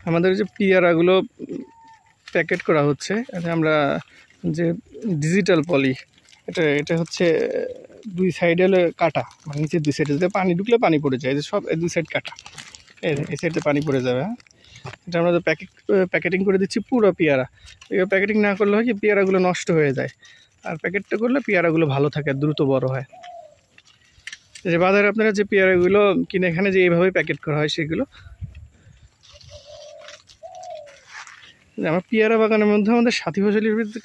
আমাদের যে পেয়ারাগুলো প্যাকেট করা হচ্ছে, এটা আমরা যে ডিজিটাল পলি, এটা হচ্ছে দুই সাইডে কাটা, মানে নিচে দুই সাইডে যাতে পানি ঢুকলে পানি পড়ে যায়, যে সব দুই সাইড কাটা, এই সাইডে পানি পড়ে যাবে। হ্যাঁ, এটা আমরা প্যাকেটিং করে দিচ্ছি পুরো পেয়ারা। এবার প্যাকেটিং না করলে হয় কি পেয়ারাগুলো নষ্ট হয়ে যায়, আর প্যাকেটটা করলে পেয়ারাগুলো ভালো থাকে, দ্রুত বড় হয়। যে বাজারে আপনারা যে পেয়ারাগুলো কিনে এখানে যে এইভাবে প্যাকেট করা হয় সেগুলো। আমার পেয়ারা বাগানের মধ্যে আমাদের সাথী ফসলের ভিতরে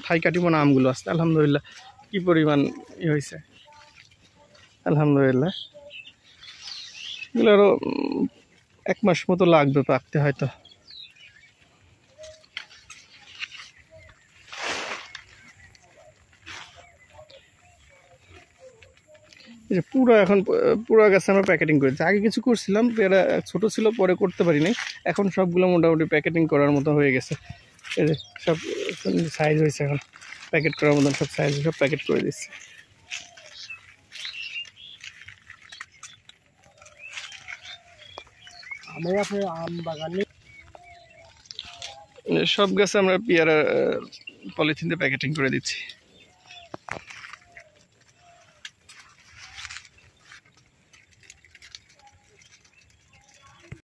থাই কাটিমন আমগুলো আছে, আলহামদুলিল্লাহ কি পরিমাণ হয়েছে, আলহামদুলিল্লাহ। এগুলো আরও 1 মাস মতো লাগবে পাকতে হয়তো। এই যে এখন পুরো গাছে আমরা প্যাকেটিং করেছি। আগে কিছু করছিলাম, পেয়ারা ছোটো ছিল পরে করতে পারি নাই, এখন সবগুলো মোটামুটি প্যাকেটিং করার মতো হয়ে গেছে। এই যে সব সাইজ হয়েছে, এখন প্যাকেট করার মতন সব সাইজ সব প্যাকেট করে দিচ্ছি। আম বাগানে সব গাছে আমরা পেয়ারা পলিথিন দিয়ে প্যাকেটিং করে দিচ্ছি।